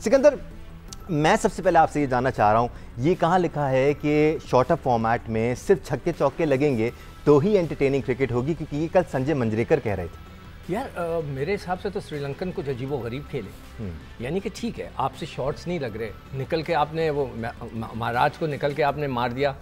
सिकंदर, मैं सबसे पहले आपसे ये जानना चाह रहा हूँ, ये कहाँ लिखा है कि शॉर्टर फॉर्मेट में सिर्फ छक्के चौके लगेंगे तो ही एंटरटेनिंग क्रिकेट होगी? क्योंकि ये कल संजय मंजरेकर कह रहे थे। यार मेरे हिसाब से तो श्रीलंकन कुछ अजीबो गरीब खेले। यानी कि ठीक है, आपसे शॉट्स नहीं लग रहे, निकल के आपने वो महाराज को निकल के आपने मार दिया,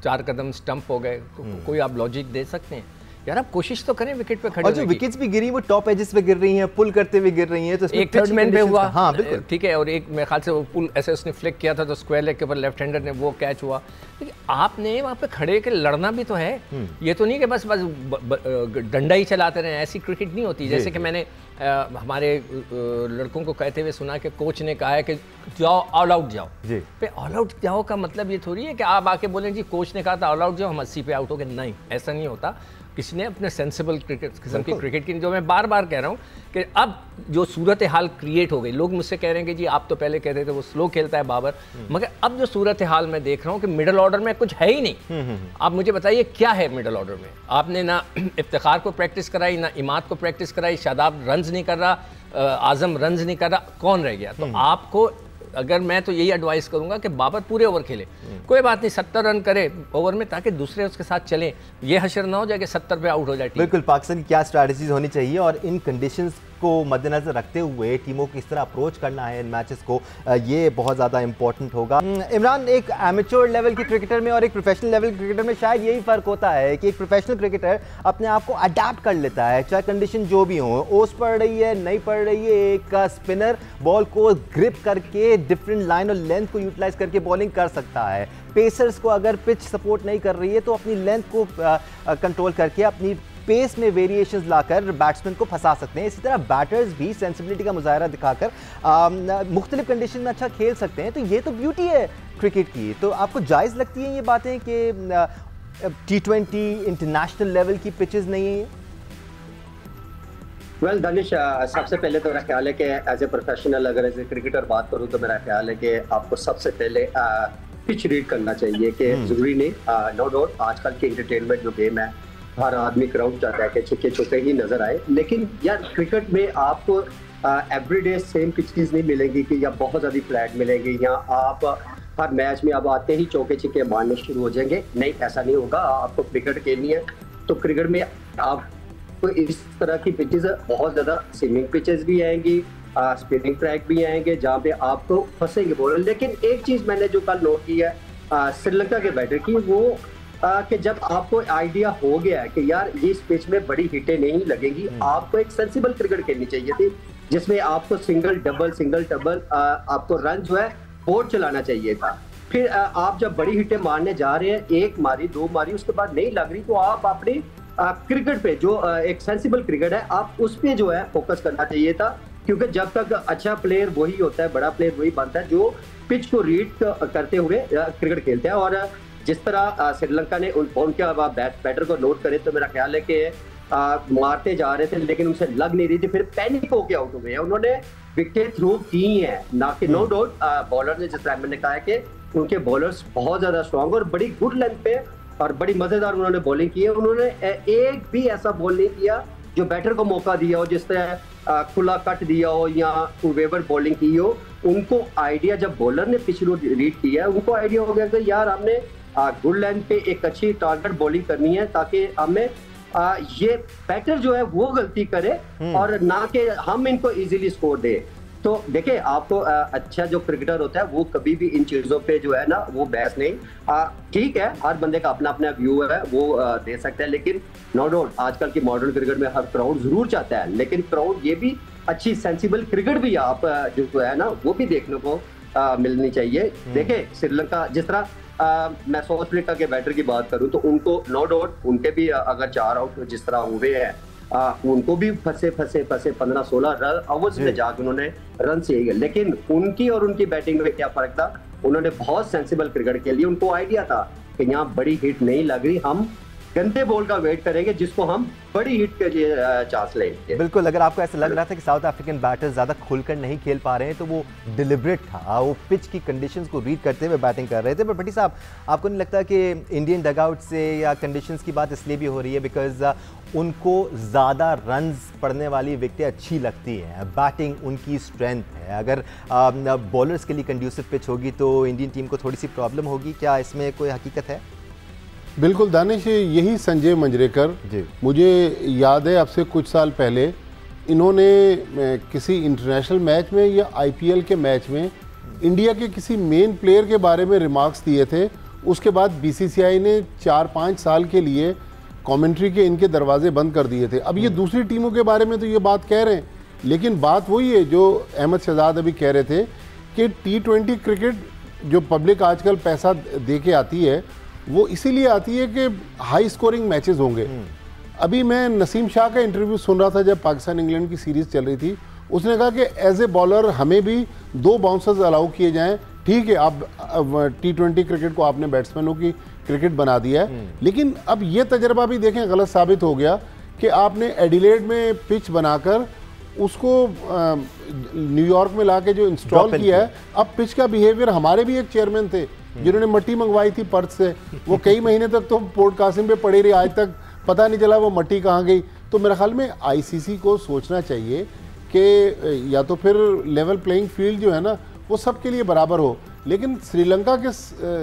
4 कदम स्टंप हो गए, कोई आप लॉजिक दे सकते हैं? यार आप कोशिश तो करें विकेट पे खड़े और जो विकेट्स भी गिरी वो टॉप एजेस पे गिर रही हैं, पुल करते हुए गिर रही हैं, तो एक थर्ड मैन पे हुआ। हाँ बिल्कुल ठीक है, और एक मेरे ख्याल से वो पुल ऐसे उसने फ्लिक किया था तो स्क्वायर लेग के ऊपर लेफ्ट हैंडर ने वो कैच हुआ। लेकिन आपने वहाँ पे खड़े के लड़ना भी तो है, ये तो नहीं कि बस डंडा ही चलाते रहे। ऐसी क्रिकेट नहीं होती। जैसे कि मैंने हमारे लड़कों को कहते हुए सुना कि कोच ने कहा है कि जाओ ऑल आउट जाओ जी। पे ऑल आउट जाओ का मतलब ये थोड़ी है कि आप आके बोलें जी कोच ने कहा था ऑल आउट जाओ, हम 80 पे आउट हो गए। नहीं, ऐसा नहीं होता। किसी ने अपने सेंसिबल क्रिकेट किस्म की क्रिकेट की, जो मैं बार बार कह रहा हूँ कि अब जो सूरत हाल क्रिएट हो गई, लोग मुझसे कह रहे हैं कि जी आप तो पहले कह रहे थे वो स्लो खेलता है बाबर, मगर अब जो सूरत हाल मैं देख रहा हूँ कि मिडल ऑर्डर में कुछ है ही नहीं। आप मुझे बताइए क्या है मिडल ऑर्डर में? आपने ना इफ्तिखार को प्रैक्टिस कराई, ना इमाद को प्रैक्टिस कराई, शादाब रन्स नहीं कर रहा, आजम रन्स नहीं कर रहा, कौन रह गया? तो आपको अगर मैं तो यही एडवाइस करूंगा कि बाबर पूरे ओवर खेले, कोई बात नहीं 70 रन करे ओवर में, ताकि दूसरे उसके साथ चलें। ये हशर ना हो जाए कि 70 पे आउट हो जाए। बिल्कुल, पाकिस्तान की क्या स्ट्रैटेजीज होनी चाहिए और इन कंडीशंस को मद्देनजर रखते हुए टीमों को किस तरह अप्रोच करना है इन मैचेस को, ये बहुत ज़्यादा इंपॉर्टेंट होगा। इमरान, एक एमेच्योर लेवल की क्रिकेटर में और एक प्रोफेशनल लेवल क्रिकेटर में शायद यही फ़र्क होता है कि एक प्रोफेशनल क्रिकेटर अपने आप को अडेप्ट कर लेता है, चाहे कंडीशन जो भी हो, ओस पड़ रही है नहीं पड़ रही है, एक स्पिनर बॉल को ग्रिप करके डिफरेंट लाइन और लेंथ को यूटिलाइज करके बॉलिंग कर सकता है। पेसर्स को अगर पिच सपोर्ट नहीं कर रही है तो अपनी लेंथ को कंट्रोल करके अपनी पेस में वेरिएशंस लाकर बैट्समैन को फंसा सकते हैं। इसी तरह बैटर्स भी सेंसिबिलिटी का मुजाहरा दिखाकर मुख्तलिफ कंडीशन में अच्छा खेल सकते हैं। तो ये तो ब्यूटी है क्रिकेट की। तो आपको जायज़ लगती हैं ये बातें कि T20 इंटरनेशनल लेवल की पिचेस नहीं है? वेल दानिश, सबसे पहले तो मेरा ख्याल है कि एज ए प्रोफेशनल अगर एज ए क्रिकेटर बात करूं तो मेरा ख्याल है कि आपको सबसे पहले पिच रीड करना चाहिए कि जरूरी नहीं, नो डाउट आजकल की एंटरटेनमेंट जो गेम है हर आदमी क्राउड चाहता है कि छक्के चौके ही नजर आए, लेकिन यार क्रिकेट में आपको एवरीडे सेम पिचेस नहीं मिलेंगी कि या बहुत ज़्यादा फ्लैट मिलेंगी या आप हर मैच में अब आते ही चौके छिक्के मारने शुरू हो जाएंगे। नहीं, ऐसा नहीं होगा। आपको क्रिकेट खेलनी है तो क्रिकेट में आपको इस तरह की पिचेस बहुत ज़्यादा स्विमिंग पिचेस भी आएंगी, स्पिनिंग ट्रैक भी आएंगे जहाँ पे आपको फंसेंगे बॉलर। लेकिन एक चीज़ मैंने जो कल नोट की है श्रीलंका के बैटर की, वो कि जब आपको आइडिया हो गया है कि यार ये इस पिच में बड़ी हिटें नहीं लगेंगी, आपको एक सेंसिबल क्रिकेट खेलनी चाहिए थी जिसमें आपको सिंगल डबल आपको रन जो है बोर्ड चलाना चाहिए था। फिर आप जब बड़ी हिटें मारने जा रहे हैं, 1 मारी 2 मारी उसके बाद नहीं लग रही, तो आप अपनी क्रिकेट पे जो एक सेंसिबल क्रिकेट है आप उस पे जो है फोकस करना चाहिए था। क्योंकि जब तक अच्छा प्लेयर वही होता है, बड़ा प्लेयर वही बनता है जो पिच को रीड करते हुए क्रिकेट खेलते हैं। और जिस तरह श्रीलंका ने उनके बैटर को नोट करे तो मेरा ख्याल है कि मारते जा रहे थे लेकिन उनसे लग नहीं रही थी, फिर पैनिक होके आउट हो गए। उन्होंने विकेट थ्रो की हैं, ना कि नो डाउट बॉलर ने, जिस तरह मैंने कहा है कि उनके बॉलर्स बहुत ज्यादा स्ट्रांग और बड़ी गुड लेंथ पे और बड़ी मजेदार उन्होंने बॉलिंग की है। उन्होंने एक भी ऐसा बॉल नहीं किया जो बैटर को मौका दिया हो, जिस तरह खुला कट दिया हो या वेवर बॉलिंग की हो। उनको आइडिया, जब बॉलर ने पिच रीड किया है उनको आइडिया हो गया कि यार हमने गुड लेंथ पे एक अच्छी टारगेट बॉलिंग करनी है ताकि हमें ये बैटर जो है वो गलती करे और ना कि हम इनको इजीली स्कोर दे। तो देखिए, आपको अच्छा जो क्रिकेटर होता है वो कभी भी इन चीजों पे जो है ना वो बहस नहीं, ठीक है हर बंदे का अपना अपना व्यू है वो दे सकता है, लेकिन नो डाउट आजकल की मॉडर्न क्रिकेट में हर क्राउड जरूर चाहता है, लेकिन क्राउड ये भी अच्छी सेंसिबल क्रिकेट भी आप जो है ना वो भी देखने को मिलनी चाहिए। देखिए श्रीलंका, जिस तरह मैं साउथ अफ्रीका के बैटर की बात करूं तो उनको नो डाउट उनके भी अगर 4 आउट जिस तरह हुए हैं, उनको भी फंसे 15-16 रन ओवर्स में जाकर उन्होंने रन से ही, लेकिन उनकी और उनकी बैटिंग में क्या फर्क था? उन्होंने बहुत सेंसिबल क्रिकेट खेली। उनको आइडिया था कि यहाँ बड़ी हिट नहीं लग रही, हम गंदे बॉल का वेट करेंगे जिसको हम बड़ी हिट के चांस लेंगे। बिल्कुल, अगर आपको ऐसा लग रहा था कि साउथ अफ्रीकन बैटर्स ज़्यादा खुलकर नहीं खेल पा रहे हैं तो वो डिलिब्रेट था, वो पिच की कंडीशंस को रीड करते हुए बैटिंग कर रहे थे। पर भट्टी साहब, आपको नहीं लगता कि इंडियन डगआउट से या कंडीशंस की बात इसलिए भी हो रही है बिकॉज उनको ज़्यादा रन्स पड़ने वाली विकेटें अच्छी लगती हैं, बैटिंग उनकी स्ट्रेंथ है। अगर बॉलर्स के लिए कंड्यूसिव पिच होगी तो इंडियन टीम को थोड़ी सी प्रॉब्लम होगी, क्या इसमें कोई हकीकत है? बिल्कुल दानिश, यही संजय मंजरेकर, मुझे याद है अब से कुछ साल पहले इन्होंने किसी इंटरनेशनल मैच में या आईपीएल के मैच में इंडिया के किसी मेन प्लेयर के बारे में रिमार्क्स दिए थे। उसके बाद बीसीसीआई ने 4-5 साल के लिए कमेंट्री के इनके दरवाजे बंद कर दिए थे। अब ये दूसरी टीमों के बारे में तो ये बात कह रहे हैं, लेकिन बात वही है जो अहमद शहजाद अभी कह रहे थे कि T20 क्रिकेट जो पब्लिक आजकल पैसा दे के आती है वो इसीलिए आती है कि हाई स्कोरिंग मैचेस होंगे। अभी मैं नसीम शाह का इंटरव्यू सुन रहा था जब पाकिस्तान इंग्लैंड की सीरीज़ चल रही थी। उसने कहा कि एज ए बॉलर हमें भी 2 बाउंसर्स अलाउ किए जाएं। ठीक है, अब T20 क्रिकेट को आपने बैट्समैनों की क्रिकेट बना दिया है, लेकिन अब ये तजर्बा भी देखें गलत साबित हो गया कि आपने एडिलेड में पिच बनाकर उसको न्यूयॉर्क में लाके जो इंस्टॉल किया है। अब पिच का बिहेवियर, हमारे भी एक चेयरमैन थे जिन्होंने मट्टी मंगवाई थी पर्थ से, वो कई महीने तक तो पोर्ट कासिम पे पड़ी रही, आज तक पता नहीं चला वो मट्टी कहाँ गई। तो मेरे ख्याल में आईसीसी को सोचना चाहिए कि या तो फिर लेवल प्लेइंग फील्ड जो है ना वो सबके लिए बराबर हो, लेकिन श्रीलंका के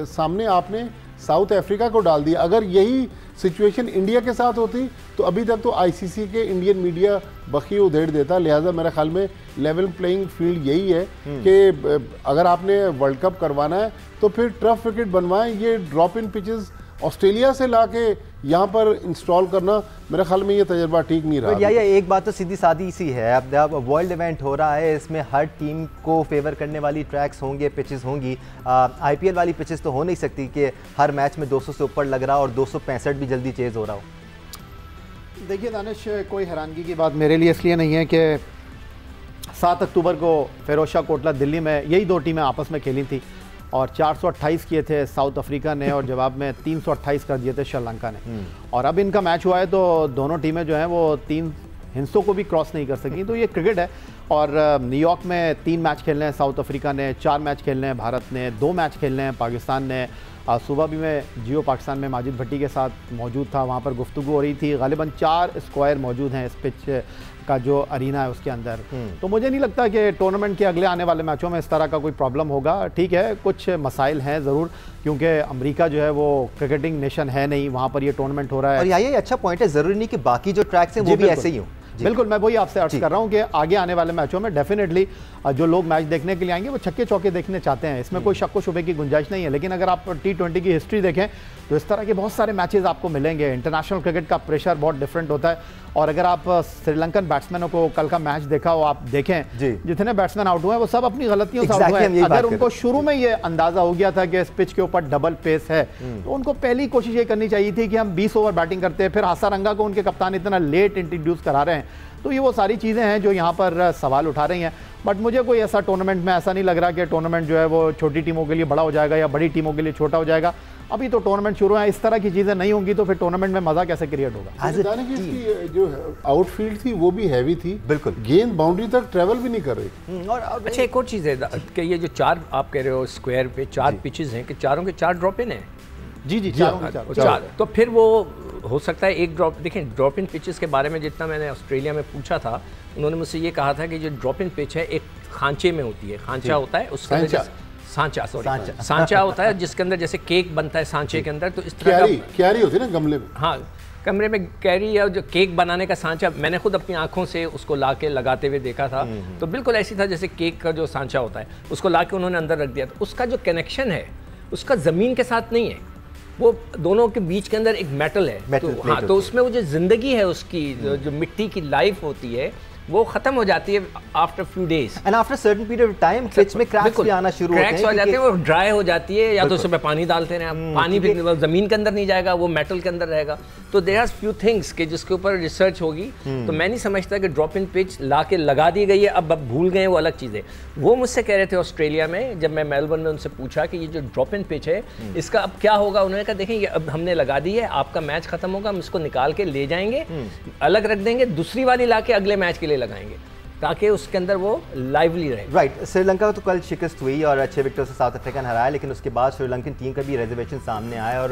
सामने आपने साउथ अफ्रीका को डाल दिया। अगर यही सिचुएशन इंडिया के साथ होती तो अभी तक तो आईसीसी के इंडियन मीडिया बखी उधेड़ देता। लिहाजा मेरे ख्याल में लेवल प्लेइंग फील्ड यही है कि अगर आपने वर्ल्ड कप करवाना है तो फिर टफ विकेट बनवाएं। ये ड्रॉप इन पिचेस ऑस्ट्रेलिया से लाके यहाँ पर इंस्टॉल करना, मेरे ख्याल में ये तजर्बा ठीक नहीं रहा। या एक बात तो सीधी सादी सी है, अब वर्ल्ड इवेंट हो रहा है, इसमें हर टीम को फेवर करने वाली ट्रैक्स होंगे, पिचेस होंगी। आईपीएल वाली पिचेस तो हो नहीं सकती कि हर मैच में 200 से ऊपर लग रहा हो और 265 भी जल्दी चेज हो रहा हो। देखिए दानिश, कोई हैरानगी की बात मेरे लिए इसलिए नहीं है कि 7 अक्टूबर को फिरोजशाह कोटला दिल्ली में यही 2 टीमें आपस में खेली थी और 428 किए थे साउथ अफ्रीका ने और जवाब में 328 कर दिए थे श्रीलंका ने। और अब इनका मैच हुआ है तो दोनों टीमें जो हैं वो 3 हिस्सों को भी क्रॉस नहीं कर सकी। तो ये क्रिकेट है और न्यूयॉर्क में 3 मैच खेलने हैं साउथ अफ्रीका ने, 4 मैच खेलने हैं भारत ने, 2 मैच खेलने हैं पाकिस्तान ने। सुबह भी मैं जियो पाकिस्तान में माजिद भट्टी के साथ मौजूद था, वहाँ पर गुफ्तगू हो रही थी। गालिबन 4 स्क्वायर मौजूद हैं इस पिच का जो अरीना है उसके अंदर। तो मुझे नहीं लगता कि टूर्नामेंट के अगले आने वाले मैचों में इस तरह का कोई प्रॉब्लम होगा। ठीक है, कुछ मसाइल हैं ज़रूर, क्योंकि अमेरिका जो है वो क्रिकेटिंग नेशन है नहीं, वहाँ पर ये टूर्नामेंट हो रहा है। और ये अच्छा पॉइंट है, ज़रूरी नहीं कि बाकी जो ट्रैक्स हैं वो भी ऐसे ही हों। बिल्कुल, मैं वही आपसे अर्ज कर रहा हूँ कि आगे आने वाले मैचों में डेफिनेटली जो लोग मैच देखने के लिए आएंगे वो छक्के चौके देखने चाहते हैं, इसमें कोई शक व शुबे की गुंजाइश नहीं है। लेकिन अगर आप T20 की हिस्ट्री देखें तो इस तरह के बहुत सारे मैचेस आपको मिलेंगे। इंटरनेशनल क्रिकेट का प्रेशर बहुत डिफरेंट होता है। और अगर आप श्रीलंकन बैट्समैनों को कल का मैच देखा हो, आप देखें जितने बैट्समैन आउट हुए हैं वो सब अपनी गलतियों से आउट हुए हैं। अगर उनको शुरू में ये अंदाजा हो गया था कि इस पिच के ऊपर डबल पेस है तो उनको पहली कोशिश ये करनी चाहिए थी कि हम 20 ओवर बैटिंग करते हैं। फिर हासारंगा को उनके कप्तान इतना लेट इंट्रोड्यूस करा रहे हैं, तो ये वो सारी चीज़ें हैं जो यहाँ पर सवाल उठा रही हैं। बट मुझे कोई ऐसा टूर्नामेंट में ऐसा नहीं लग रहा कि टूर्नामेंट जो है वो छोटी टीमों के लिए बड़ा हो जाएगा या बड़ी टीमों के लिए छोटा हो जाएगा। अभी तो टूर्नामेंट शुरू है, इस तरह की चीज़ें नहीं होंगी तो फिर टूर्नामेंट में मज़ा कैसे क्रिएट होगा। इसकी जो आउटफील्ड थी वो भी हैवी थी, बिल्कुल गेंद बाउंड्री तक ट्रेवल भी नहीं कर रही। और अच्छा एक और चीज़ है कि ये जो 4 आप कह रहे हो स्क्वायर पे 4 पिचेस हैं कि चारों के 4 ड्रॉप इन है। जी, चार। तो फिर वो हो सकता है एक ड्रॉप, देखें ड्रॉप इन पिचेस के बारे में जितना मैंने ऑस्ट्रेलिया में पूछा था, उन्होंने मुझसे ये कहा था कि जो ड्रॉप इन पिच है एक खांचे में होती है, खांचा होता है उसके अंदर सांचा होता है जिसके अंदर जैसे केक बनता है सांचे के अंदर, तो इस तरह का क्यारी होती है ना गमले में। हाँ, कमरे में कैरी या जो केक बनाने का सांचा, मैंने खुद अपनी आंखों से उसको ला के लगाते हुए देखा था, तो बिल्कुल ऐसी था जैसे केक का जो सांचा होता है उसको ला के उन्होंने अंदर रख दिया। तो उसका जो कनेक्शन है उसका ज़मीन के साथ नहीं है, वो दोनों के बीच के अंदर एक मेटल है। तो हाँ, तो उसमें वो जो ज़िंदगी है उसकी जो मिट्टी की लाइफ होती है वो खत्म हो जाती है after few days and after certain period of time pitch में क्रैक्स भी आना शुरू होते हैं, क्रैक्स हो जाते हैं, वो ड्राई हो जाती है, या तो उसमें पानी डालते हैं आप, पानी भी जमीन के अंदर नहीं जाएगा, वो मेटल के अंदर रहेगा। तो देयर आर फ्यू थिंग्स के जिसके ऊपर रिसर्च होगी। तो मैं नहीं समझता कि ड्रॉप इन पिच ला के लगा दी गई है, अब भूल गए, वो अलग चीज़ है। वो मुझसे कह रहे थे ऑस्ट्रेलिया में, जब मैं मेलबर्न में उनसे पूछा कि ये जो ड्रॉप इन पिच है इसका अब क्या होगा, उन्होंने कहा देखें ये अब हमने लगा दी है, आपका मैच खत्म होगा, हम इसको निकाल के ले जाएंगे, अलग रख देंगे, दूसरी वाली ला के अगले मैच के लिए लगाएंगे ताकि उसके अंदर वो लाइवली रहे। राइट, श्रीलंका को तो कल शिकस्त हुई और अच्छे विकेटों से साउथ अफ्रीका ने हराया, लेकिन उसके बाद श्रीलंकन टीम का भी रिजर्वेशन सामने आया और